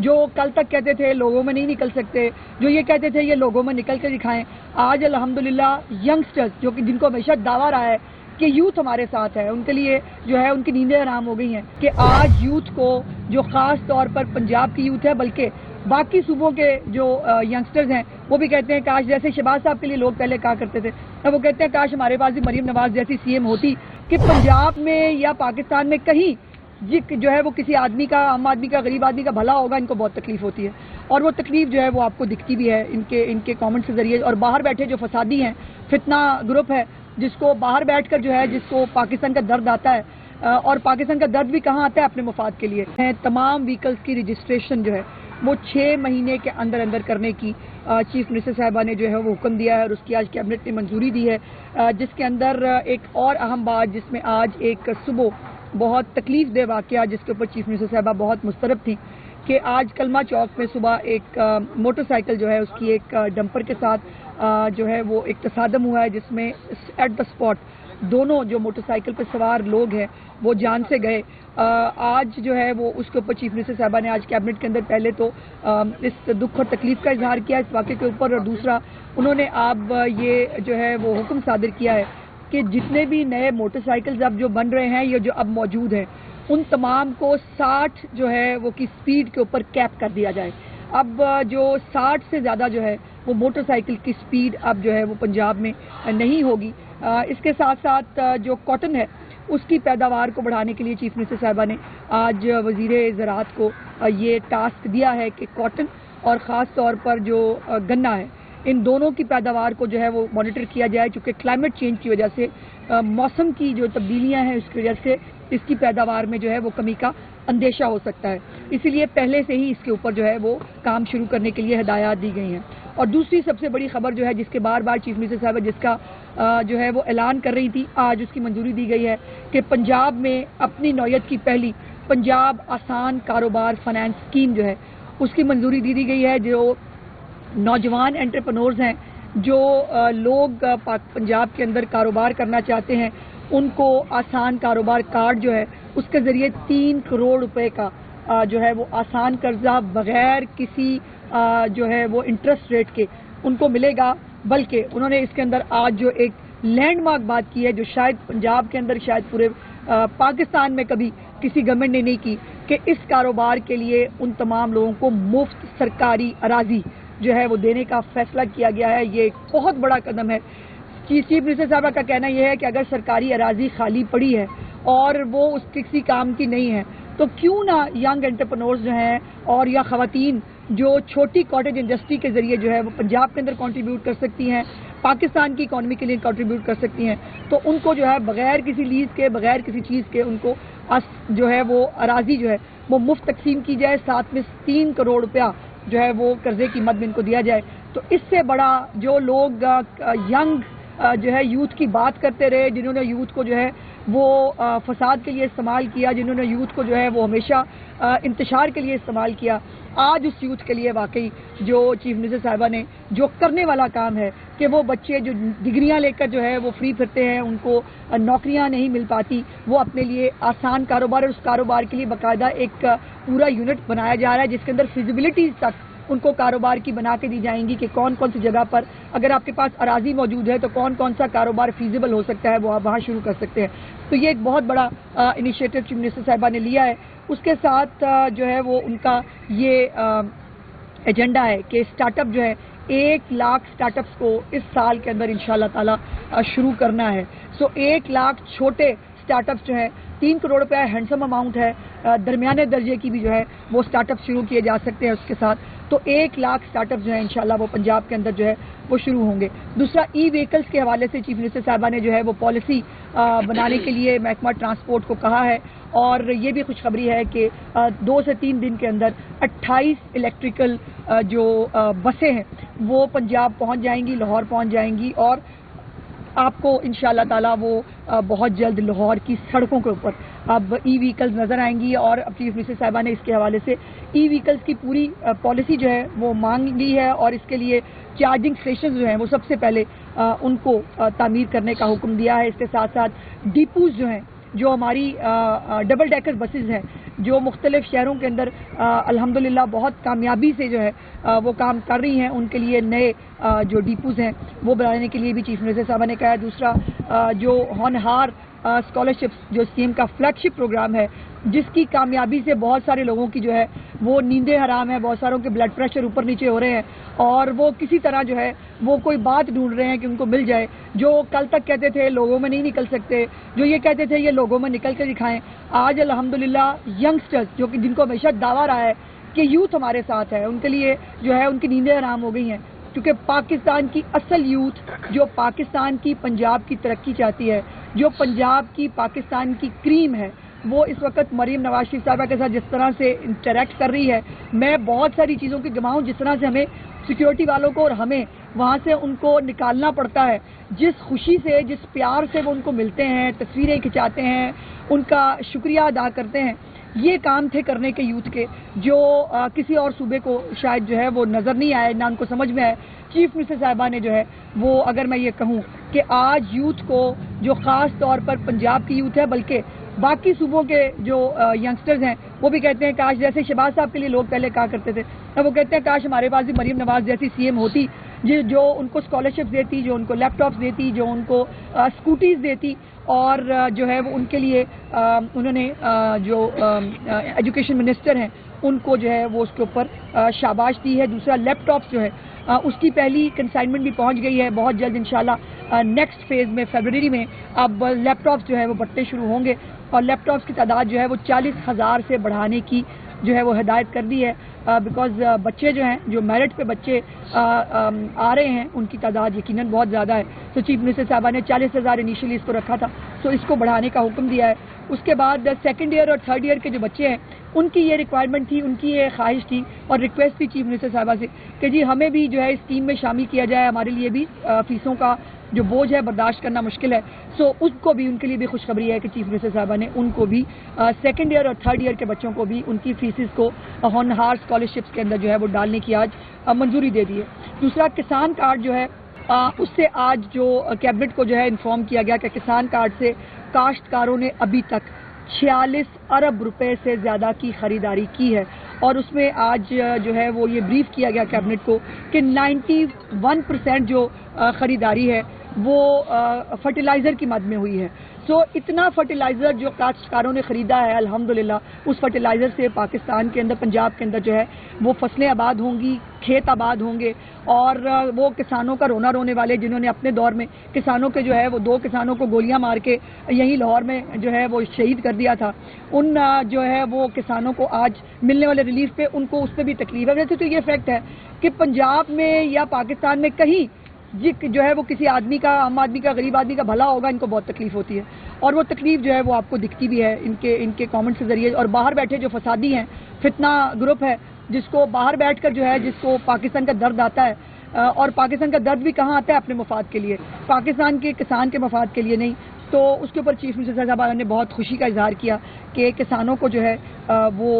جو کل تک کہتے تھے لوگوں میں نہیں نکل سکتے، جو یہ کہتے تھے یہ لوگوں میں نکل کے دکھائیں، آج الحمدللہ ینگسٹرز جو کہ جن کو ہمیشہ دعویٰ رہا ہے کہ یوتھ ہمارے ساتھ ہے، ان کے لیے جو ہے ان کی نیندیں حرام ہو گئی ہیں کہ آج یوتھ کو، جو خاص طور پر پنجاب کی یوتھ ہے بلکہ باقی صوبوں کے جو ینگسٹرز ہیں وہ بھی کہتے ہیں کاش، جیسے شہباز صاحب کے لیے لوگ پہلے کہا کرتے تھے، اب وہ کہتے ہیں کاش ہمارے پاس بھی مریم نواز جیسی سی ایم ہوتی کہ پنجاب میں یا پاکستان میں کہیں جو ہے وہ کسی آدمی کا، عام آدمی کا، غریب آدمی کا بھلا ہوگا، ان کو بہت تکلیف ہوتی ہے اور وہ تکلیف جو ہے وہ آپ کو دکھتی بھی ہے ان کے کامنٹس کے ذریعے، اور باہر بیٹھے جو فسادی ہیں، فتنہ گروپ ہے جس کو باہر بیٹھ کر جو ہے جس کو پاکستان کا درد آتا ہے، اور پاکستان کا درد بھی کہاں آتا ہے؟ اپنے مفاد کے لیے۔ تمام وہیکلز کی رجسٹریشن جو ہے وہ 6 مہینے کے اندر کرنے کی چیف منسٹر صاحبہ نے جو ہے وہ حکم دیا ہے اور اس کی آج کیبنٹ نے منظوری دی ہے، جس کے اندر ایک اور اہم بات جس میں آج ایک صبح بہت تکلیف دہ واقعہ جس کے اوپر چیف منسٹر صاحبہ بہت مضطرب تھی کہ آج کلمہ چوک میں صبح ایک موٹر سائیکل جو ہے اس کی ایک ڈمپر کے ساتھ جو ہے وہ ایک تصادم ہوا ہے، جس میں ایٹ دا اسپاٹ دونوں جو موٹر سائیکل پہ سوار لوگ ہیں وہ جان سے گئے۔ آج جو ہے وہ اس کے اوپر چیف منسٹر صاحبہ نے آج کیبنٹ کے اندر پہلے تو اس دکھ اور تکلیف کا اظہار کیا اس واقعے کے اوپر، اور دوسرا انہوں نے اب یہ جو ہے وہ حکم صادر کیا ہے کہ جتنے بھی نئے موٹر سائیکلز اب جو بن رہے ہیں یا جو اب موجود ہیں ان تمام کو 60 جو ہے وہ کی سپیڈ کے اوپر کیپ کر دیا جائے۔ اب جو 60 سے زیادہ جو ہے وہ موٹر سائیکل کی سپیڈ اب جو ہے وہ پنجاب میں نہیں ہوگی۔ اس کے ساتھ ساتھ جو کاٹن ہے اس کی پیداوار کو بڑھانے کے لیے چیف منسٹر صاحبہ نے آج وزیر زراعت کو یہ ٹاسک دیا ہے کہ کاٹن اور خاص طور پر جو گنا ہے ان دونوں کی پیداوار کو جو ہے وہ مانیٹر کیا جائے، چونکہ کلائمیٹ چینج کی وجہ سے موسم کی جو تبدیلیاں ہیں اس کی وجہ سے اس کی پیداوار میں جو ہے وہ کمی کا اندیشہ ہو سکتا ہے، اسی لیے پہلے سے ہی اس کے اوپر جو ہے وہ کام شروع کرنے کے لیے ہدایات دی گئی ہیں۔ اور دوسری سب سے بڑی خبر جو ہے جس کے بار بار چیف منسٹر صاحبہ جس کا جو ہے وہ اعلان کر رہی تھی، آج اس کی منظوری دی گئی ہے کہ پنجاب میں اپنی نوعیت کی پہلی پنجاب آسان کاروبار فائنانس اسکیم جو ہے اس کی منظوری دی گئی ہے۔ جو نوجوان انٹرپرنورز ہیں، جو لوگ پنجاب کے اندر کاروبار کرنا چاہتے ہیں، ان کو آسان کاروبار کارڈ جو ہے اس کے ذریعے 3 کروڑ روپے کا جو ہے وہ آسان قرضہ بغیر کسی جو ہے وہ انٹرسٹ ریٹ کے ان کو ملے گا، بلکہ انہوں نے اس کے اندر آج جو ایک لینڈ مارک بات کی ہے جو شاید پنجاب کے اندر شاید پورے پاکستان میں کبھی کسی گورنمنٹ نے نہیں کی، کہ اس کاروبار کے لیے ان تمام لوگوں کو مفت سرکاری اراضی جو ہے وہ دینے کا فیصلہ کیا گیا ہے۔ یہ ایک بہت بڑا قدم ہے۔ چیف منسٹر صاحبہ کا کہنا یہ ہے کہ اگر سرکاری اراضی خالی پڑی ہے اور وہ اس کسی کام کی نہیں ہے تو کیوں نہ ینگ انٹرپرنورز جو ہیں اور یا خواتین جو چھوٹی کاٹیج انڈسٹری کے ذریعے جو ہے وہ پنجاب کے اندر کنٹریبیوٹ کر سکتی ہیں، پاکستان کی اکانومی کے لیے کنٹریبیوٹ کر سکتی ہیں، تو ان کو جو ہے بغیر کسی لیز کے، بغیر کسی چیز کے ان کو جو ہے وہ اراضی جو ہے وہ مفت تقسیم کی جائے، ساتھ میں 3 کروڑ روپیہ جو ہے وہ قرضے کی مد میں ان کو دیا جائے۔ تو اس سے بڑا جو لوگ ینگ جو ہے یوتھ کی بات کرتے رہے، جنہوں نے یوتھ کو جو ہے وہ فساد کے لیے استعمال کیا، جنہوں نے یوتھ کو جو ہے وہ ہمیشہ انتشار کے لیے استعمال کیا، آج اس یوتھ کے لیے واقعی جو چیف منسٹر صاحبہ نے جو کرنے والا کام ہے کہ وہ بچے جو ڈگریاں لے کر جو ہے وہ فری پھرتے ہیں، ان کو نوکریاں نہیں مل پاتی، وہ اپنے لیے آسان کاروبار اور اس کاروبار کے لیے باقاعدہ ایک پورا یونٹ بنایا جا رہا ہے جس کے اندر فیزیبلٹیز تک ان کو کاروبار کی بنا کے دی جائیں گی کہ کون کون سی جگہ پر اگر آپ کے پاس اراضی موجود ہے تو کون کون سا کاروبار فیزیبل ہو سکتا ہے، وہ آپ وہاں شروع کر سکتے ہیں۔ تو یہ ایک بہت بڑا انیشیٹو چیف منسٹر صاحبہ نے لیا ہے۔ اس کے ساتھ جو ہے وہ ان کا یہ ایجنڈا ہے کہ اسٹارٹ اپ جو ہے 1 لاکھ اسٹارٹ اپس کو اس سال کے اندر انشاءاللہ تعالی شروع کرنا ہے۔ 1 لاکھ چھوٹے اسٹارٹ اپس جو ہیں، 3 کروڑ روپے ہینڈسم اماؤنٹ ہے، درمیانے درجے کی بھی جو ہے وہ اسٹارٹ اپ شروع کیے جا سکتے ہیں اس کے ساتھ، تو 1 لاکھ اسٹارٹ اپ جو ہیں انشاءاللہ وہ پنجاب کے اندر جو ہے وہ شروع ہوں گے۔ دوسرا ای وہیکلز کے حوالے سے چیف منسٹر صاحبہ نے جو ہے وہ پالیسی بنانے کے لیے محکمہ ٹرانسپورٹ کو کہا ہے، اور یہ بھی خوشخبری ہے کہ 2 سے 3 دن کے اندر 28 الیکٹریکل جو بسیں ہیں وہ پنجاب پہنچ جائیں گی، لاہور پہنچ جائیں گی، اور آپ کو انشاءاللہ تعالیٰ وہ بہت جلد لاہور کی سڑکوں کے اوپر اب ای وہیکلز نظر آئیں گی۔ اور اب چیف منسٹر صاحبہ نے اس کے حوالے سے ای وہیکلز کی پوری پالیسی جو ہے وہ مانگ لی ہے، اور اس کے لیے چارجنگ اسٹیشنز جو ہیں وہ سب سے پہلے ان کو تعمیر کرنے کا حکم دیا ہے۔ اس کے ساتھ ساتھ ڈیپوز جو ہیں جو ہماری ڈبل ڈیکر بسز ہیں جو مختلف شہروں کے اندر الحمدللہ بہت کامیابی سے جو ہے وہ کام کر رہی ہیں، ان کے لیے نئے جو ڈیپوز ہیں وہ بنانے کے لیے بھی چیف منسٹر صاحبہ نے کہا ہے۔ دوسرا جو ہونہار اسکالرشپس جو اسکیم کا فلیگ شپ پروگرام ہے، جس کی کامیابی سے بہت سارے لوگوں کی جو ہے وہ نیندیں حرام ہیں، بہت ساروں کے بلڈ پریشر اوپر نیچے ہو رہے ہیں اور وہ کسی طرح جو ہے وہ کوئی بات ڈھونڈ رہے ہیں کہ ان کو مل جائے۔ جو کل تک کہتے تھے لوگوں میں نہیں نکل سکتے، جو یہ کہتے تھے یہ لوگوں میں نکل کے دکھائیں، آج الحمدللہ ینگسٹرز جو کہ جن کو ہمیشہ دعویٰ رہا ہے کہ یوتھ ہمارے ساتھ ہے، ان کے لیے جو ہے ان کی نیندیں حرام ہو گئی ہیں، کیونکہ پاکستان کی اصل یوتھ جو پاکستان کی پنجاب کی ترقی چاہتی ہے، جو پنجاب کی پاکستان کی کریم ہے، وہ اس وقت مریم نواز شریف صاحبہ کے ساتھ جس طرح سے انٹریکٹ کر رہی ہے، میں بہت ساری چیزوں کی گواہ ہوں، جس طرح سے ہمیں سیکیورٹی والوں کو اور ہمیں وہاں سے ان کو نکالنا پڑتا ہے، جس خوشی سے جس پیار سے وہ ان کو ملتے ہیں، تصویریں کھنچاتے ہیں، ان کا شکریہ ادا کرتے ہیں، یہ کام تھے کرنے کے یوتھ کے جو کسی اور صوبے کو شاید جو ہے وہ نظر نہیں آئے، نہ ان کو سمجھ میں آئے۔ چیف منسٹر صاحبہ نے جو ہے وہ اگر میں یہ کہوں کہ آج یوتھ کو جو خاص طور پر پنجاب کی یوتھ ہے بلکہ باقی صوبوں کے جو ینگسٹرز ہیں وہ بھی کہتے ہیں کاش، جیسے شہباز صاحب کے لیے لوگ پہلے کہا کرتے تھے، اب وہ کہتے ہیں کاش ہمارے پاس بھی مریم نواز جیسی سی ایم ہوتی جو ان کو اسکالرشپ دیتی، جو ان کو لیپ ٹاپس دیتی، جو ان کو اسکوٹیز دیتی، اور جو ہے وہ ان کے لیے انہوں نے جو ایجوکیشن منسٹر ہیں ان کو جو ہے وہ اس کے اوپر شاباش دی ہے۔ دوسرا لیپ ٹاپس جو ہے اس کی پہلی کنسائنمنٹ بھی پہنچ گئی ہے، بہت جلد انشاءاللہ نیکسٹ فیز میں فیبرری میں اب لیپ ٹاپس جو ہے وہ بٹنے شروع ہوں گے اور لیپ ٹاپس کی تعداد جو ہے وہ 40,000 سے بڑھانے کی جو ہے وہ ہدایت کر دی ہے، بیکاز بچے جو ہیں جو میرٹ پہ بچے آ رہے ہیں ان کی تعداد یقیناً بہت زیادہ ہے، تو چیف منسٹر صاحبہ نے 40,000 انیشلی اس کو رکھا تھا، تو اس کو بڑھانے کا حکم دیا ہے۔ اس کے بعد سیکنڈ ایئر اور تھرڈ ایئر کے جو بچے ہیں ان کی یہ ریکوائرمنٹ تھی، ان کی یہ خواہش تھی اور ریکویسٹ تھی چیف منسٹر صاحبہ سے کہ جی ہمیں بھی جو ہے اس اسکیم میں شامل کیا جائے، ہمارے لیے بھی فیسوں کا جو بوجھ ہے برداشت کرنا مشکل ہے، سو اس کو بھی ان کے لیے بھی خوشخبری ہے کہ چیف منسٹر صاحبہ نے ان کو بھی سیکنڈ ایئر اور تھرڈ ایئر کے بچوں کو بھی ان کی فیسز کو ہونہار اسکالرشپس کے اندر جو ہے وہ ڈالنے کی آج منظوری دے دی ہے۔ دوسرا کسان کارڈ جو ہے اس سے آج جو کیبنٹ کو جو ہے انفارم کیا گیا کہ کسان کارڈ سے کاشتکاروں نے ابھی تک 46 ارب روپے سے زیادہ کی خریداری کی ہے، اور اس میں آج جو ہے وہ یہ بریف کیا گیا کیبنٹ کو کہ 91% جو خریداری ہے وہ فرٹیلائزر کی مد میں ہوئی ہے۔ سو اتنا فرٹیلائزر جو کاشتکاروں نے خریدا ہے الحمدللہ، اس فرٹیلائزر سے پاکستان کے اندر پنجاب کے اندر جو ہے وہ فصلیں آباد ہوں گی، کھیت آباد ہوں گے، اور وہ کسانوں کا رونا رونے والے جنہوں نے اپنے دور میں کسانوں کے جو ہے وہ 2 کسانوں کو گولیاں مار کے یہیں لاہور میں جو ہے وہ شہید کر دیا تھا، ان جو ہے وہ کسانوں کو آج ملنے والے ریلیف پہ ان کو اس پہ بھی تکلیف ہے۔ ویسے تو یہ فیکٹ ہے کہ پنجاب میں یا پاکستان میں کہیں جو ہے وہ کسی آدمی کا، عام آدمی کا، غریب آدمی کا بھلا ہوگا ان کو بہت تکلیف ہوتی ہے، اور وہ تکلیف جو ہے وہ آپ کو دکھتی بھی ہے ان کے کامنٹس کے ذریعے، اور باہر بیٹھے جو فسادی ہیں، فتنہ گروپ ہے جس کو باہر بیٹھ کر جو ہے جس کو پاکستان کا درد آتا ہے، اور پاکستان کا درد بھی کہاں آتا ہے؟ اپنے مفاد کے لیے، پاکستان کے کسان کے مفاد کے لیے نہیں، تو اس کے اوپر چیف منسٹر صاحبہ نے بہت خوشی کا اظہار کیا کہ کسانوں کو جو ہے وہ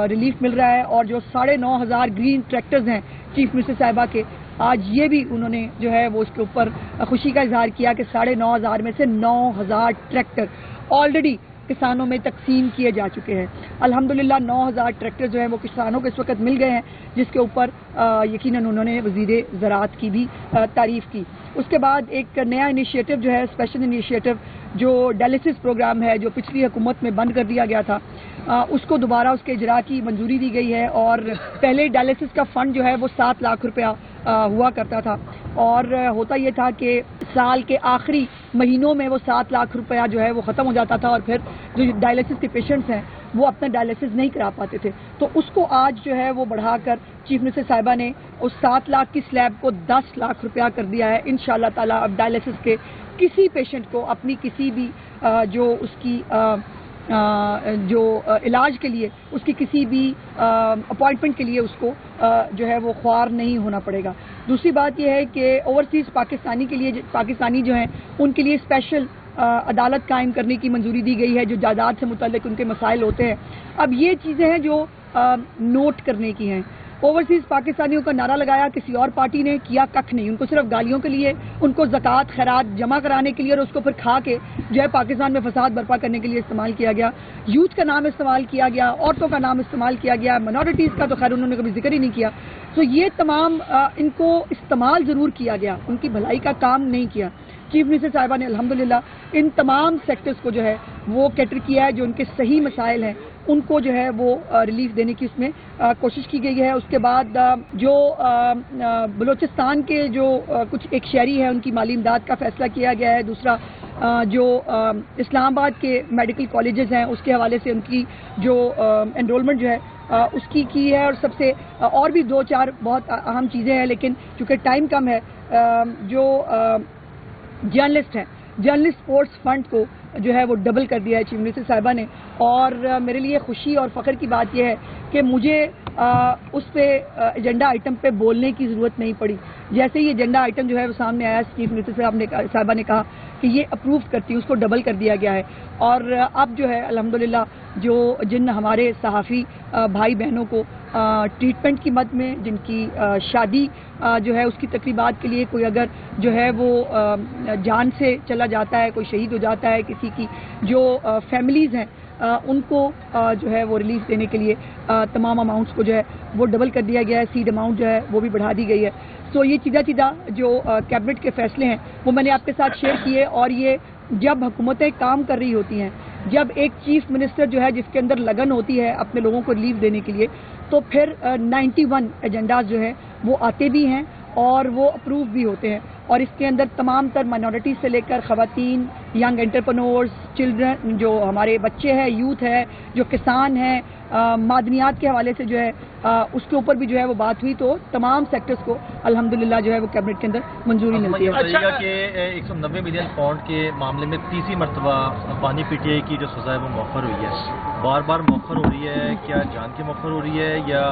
ریلیف مل رہا ہے، اور جو 9,500 گرین ٹریکٹرز ہیں چیف منسٹر صاحبہ کے، آج یہ بھی انہوں نے جو ہے وہ اس کے اوپر خوشی کا اظہار کیا کہ 9,500 میں سے 9,000 ٹریکٹر آلریڈی کسانوں میں تقسیم کیے جا چکے ہیں۔ الحمدللہ 9,000 ٹریکٹر جو ہیں وہ کسانوں کو اس وقت مل گئے ہیں، جس کے اوپر یقیناً انہوں نے وزیر زراعت کی بھی تعریف کی۔ اس کے بعد ایک نیا انیشیٹو جو ہے، اسپیشل انیشیٹو جو ڈائلسس پروگرام ہے، جو پچھلی حکومت میں بند کر دیا گیا تھا، اس کو دوبارہ اس کے اجرا کی منظوری دی گئی ہے، اور پہلے ڈائلسس کا فنڈ جو ہے وہ 7 لاکھ روپیہ ہوا کرتا تھا، اور ہوتا یہ تھا کہ سال کے آخری مہینوں میں وہ 7 لاکھ روپیہ جو ہے وہ ختم ہو جاتا تھا، اور پھر جو ڈائلسس کے پیشنٹس ہیں وہ اپنا ڈائلسس نہیں کرا پاتے تھے، تو اس کو آج جو ہے وہ بڑھا کر چیف منسٹر صاحبہ نے اس 7 لاکھ کی سلیب کو 10 لاکھ روپیہ کر دیا ہے۔ انشاءاللہ تعالی اب ڈائلسس کے کسی پیشنٹ کو اپنی کسی بھی جو اس کی جو علاج کے لیے اس کی کسی بھی اپوائنٹمنٹ کے لیے اس کو جو ہے وہ خوار نہیں ہونا پڑے گا۔ دوسری بات یہ ہے کہ اوورسیز پاکستانی جو ہیں ان کے لیے اسپیشل عدالت قائم کرنے کی منظوری دی گئی ہے، جو جائیداد سے متعلق ان کے مسائل ہوتے ہیں۔ اب یہ چیزیں ہیں جو نوٹ کرنے کی ہیں۔ اوورسیز پاکستانیوں کا نعرہ لگایا کسی اور پارٹی نے کیا ککھ نہیں. ان کو صرف گالیوں کے لیے, ان کو زکوٰۃ خیرات جمع کرانے کے لیے اور اس کو پھر کھا کے جو ہے پاکستان میں فساد برپا کرنے کے لیے استعمال کیا گیا. یوتھ کا نام استعمال کیا گیا, عورتوں کا نام استعمال کیا گیا, منارٹیز کا تو خیر انہوں نے کبھی ذکر ہی نہیں کیا. تو یہ تمام ان کو استعمال ضرور کیا گیا, ان کی بھلائی کا کام نہیں کیا. چیف منسٹر صاحبہ نے الحمدللہ ان تمام سیکٹرز کو جو ہے وہ کیٹر کیا ہے, جو ان کے صحیح مسائل ہیں ان کو جو ہے وہ ریلیف دینے کی اس میں کوشش کی گئی ہے. اس کے بعد جو بلوچستان کے جو کچھ ایک شہری ہے ان کی مالی امداد کا فیصلہ کیا گیا ہے. دوسرا جو اسلام آباد کے میڈیکل کالجز ہیں اس کے حوالے سے ان کی جو انرولمنٹ جو ہے اس کی ہے. اور سب سے اور بھی 2-4 بہت اہم چیزیں ہیں, لیکن چونکہ ٹائم کم ہے, جو جرنلسٹ ہیں, جرنلسٹ سپورٹس فنڈ کو جو ہے وہ ڈبل کر دیا ہے چیف منسٹر صاحبہ نے. اور میرے لیے خوشی اور فخر کی بات یہ ہے کہ مجھے اس پہ ایجنڈا آئٹم پہ بولنے کی ضرورت نہیں پڑی. جیسے ہی ایجنڈا آئٹم جو ہے وہ سامنے آیا, چیف منسٹر صاحبہ نے کہا کہ یہ اپروو کرتی ہوں, اس کو ڈبل کر دیا گیا ہے. اور اب جو ہے الحمدللہ جن ہمارے صحافی بھائی بہنوں کو ٹریٹمنٹ کی مد میں, جن کی شادی جو ہے اس کی تقریبات کے لیے کوئی اگر جو ہے وہ جان سے چلا جاتا ہے, کوئی شہید ہو جاتا ہے, کسی کی جو فیملیز ہیں ان کو جو ہے وہ ریلیف دینے کے لیے تمام اماؤنٹس کو جو ہے وہ ڈبل کر دیا گیا ہے. سیڈ اماؤنٹ جو ہے وہ بھی بڑھا دی گئی ہے. سو یہ چیزہ جو کیبنٹ کے فیصلے ہیں وہ میں نے آپ کے ساتھ شیئر کیے. اور یہ جب حکومتیں کام کر رہی ہوتی ہیں, جب ایک چیف منسٹر جو ہے جس کے اندر لگن ہوتی ہے اپنے لوگوں کو ریلیف دینے کے لیے, تو پھر 91 ایجنڈاز جو ہیں وہ آتے بھی ہیں اور وہ اپروو بھی ہوتے ہیں. اور اس کے اندر تمام تر مائنورٹیز سے لے کر خواتین, ینگ انٹرپرنورز, چلڈرن, جو ہمارے بچے ہیں, یوتھ ہے, جو کسان ہیں, معدنیات کے حوالے سے جو ہے اس کے اوپر بھی جو ہے وہ بات ہوئی. تو تمام سیکٹرز کو الحمدللہ جو ہے وہ کیبنٹ کے اندر منظوری ملتی ہے. اچھا کہ 190 ملین پاؤنڈ کے معاملے میں تیسری مرتبہ بانی پی ٹی آئی کی جو سزا ہے وہ مؤخر ہوئی ہے. بار بار مؤخر ہو رہی ہے, کیا جان کے مؤخر ہو رہی ہے یا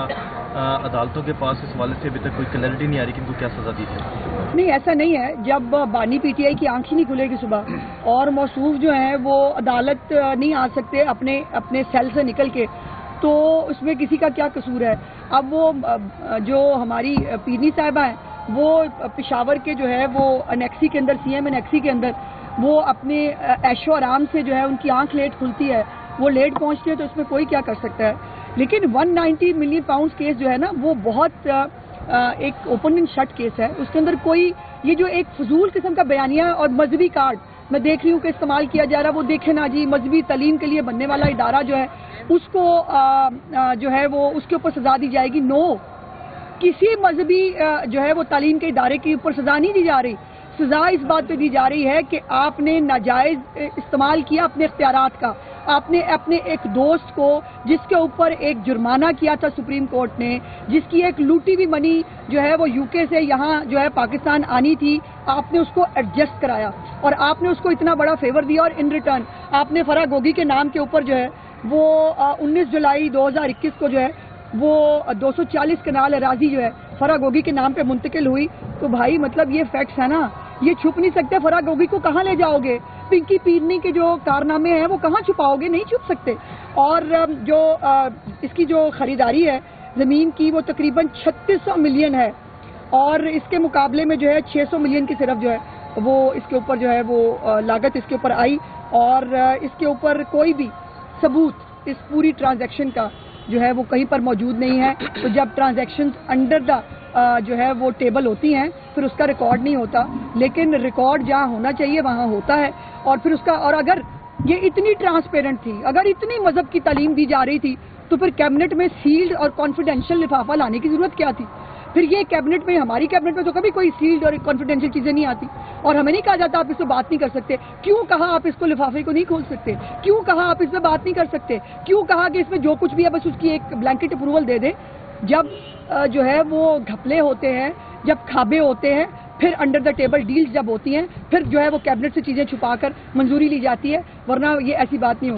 عدالتوں کے پاس اس حوالے سے ابھی تک کوئی کلیئرٹی نہیں آ رہی کہ ان کو کیا سزا دی جائے؟ نہیں, ایسا نہیں ہے. جب بانی پی ٹی آئی کی آنکھ ہی نہیں کھلے گی صبح اور موصوف جو ہیں وہ عدالت نہیں آ سکتے اپنے سیل سے نکل کے, تو اس میں کسی کا کیا قصور ہے. اب وہ جو ہماری پیرنی صاحبہ ہیں وہ پشاور کے جو ہے وہ انیکسی کے اندر, سی ایم انیکسی کے اندر, وہ اپنے عیش و آرام سے جو ہے ان کی آنکھ لیٹ کھلتی ہے, وہ لیٹ پہنچتی ہے, تو اس میں کوئی کیا کر سکتا ہے. لیکن 190 ملین پاؤنڈ کیس جو ہے نا وہ بہت ایک اوپن اینڈ شٹ کیس ہے. اس کے اندر کوئی یہ جو ایک فضول قسم کا بیانیہ اور مذہبی کارڈ میں دیکھ رہی ہوں کہ استعمال کیا جا رہا ہے, وہ دیکھیں نا جی, مذہبی تعلیم کے لیے بننے والا ادارہ جو ہے اس کو جو ہے وہ اس کے اوپر سزا دی جائے گی. نو, کسی مذہبی جو ہے وہ تعلیم کے ادارے کے اوپر سزا نہیں دی جا رہی. سزا اس بات پہ دی جا رہی ہے کہ آپ نے ناجائز استعمال کیا اپنے اختیارات کا. آپ نے اپنے ایک دوست کو جس کے اوپر ایک جرمانہ کیا تھا سپریم کورٹ نے, جس کی ایک لوٹی ہوئی منی جو ہے وہ UK سے یہاں جو ہے پاکستان آنی تھی, آپ نے اس کو ایڈجسٹ کرایا اور آپ نے اس کو اتنا بڑا فیور دیا, اور ان ریٹرن آپ نے فرح گوگی کے نام کے اوپر جو ہے وہ 19 جولائی 2021 کو جو ہے وہ 240 کنال اراضی جو ہے فرح گوگی کے نام پہ منتقل ہوئی. تو بھائی مطلب یہ فیکٹس ہے نا, یہ چھپ نہیں سکتے. فرح گوگی کو کہاں لے جاؤ گے؟ پنکی پیرنی کے جو کارنامے ہیں وہ کہاں چھپاؤ گے؟ نہیں چھپ سکتے. اور جو اس کی جو خریداری ہے زمین کی وہ تقریباً 3600 ملین ہے, اور اس کے مقابلے میں جو ہے 600 ملین کی صرف جو ہے وہ اس کے اوپر جو ہے وہ لاگت اس کے اوپر آئی, اور اس کے اوپر کوئی بھی ثبوت اس پوری ٹرانزیکشن کا جو ہے وہ کہیں پر موجود نہیں ہے. تو جب ٹرانزیکشن انڈر دا جو ہے وہ ٹیبل ہوتی ہیں پھر اس کا ریکارڈ نہیں ہوتا, لیکن ریکارڈ جہاں ہونا چاہیے وہاں ہوتا ہے. اور پھر اس کا, اور اگر یہ اتنی ٹرانسپیرنٹ تھی, اگر اتنی مذہب کی تعلیم دی جا رہی تھی, تو پھر کیبنٹ میں سیلڈ اور کانفیڈینشیل لفافہ لانے کی ضرورت کیا تھی؟ پھر یہ کیبنٹ میں, ہماری کیبنٹ میں تو کبھی کوئی سیلڈ اور کانفیڈینشیل چیزیں نہیں آتی, اور ہمیں نہیں کہا جاتا آپ اس پہ بات نہیں کر سکتے. کیوں کہا آپ اس کو لفافے کو نہیں کھول سکتے؟ کیوں کہا آپ اس پہ بات نہیں کر سکتے؟ کیوں کہا کہ اس میں جو کچھ بھی ہے بس اس کی ایک بلینکٹ اپروول دے دیں؟ جب جو ہے وہ گھپلے ہوتے ہیں, جب کھابے ہوتے ہیں, پھر انڈر دا ٹیبل ڈیلز جب ہوتی ہیں, پھر جو ہے وہ کیبنٹ سے چیزیں چھپا کر منظوری لی جاتی ہے, ورنہ یہ ایسی بات نہیں ہوتی.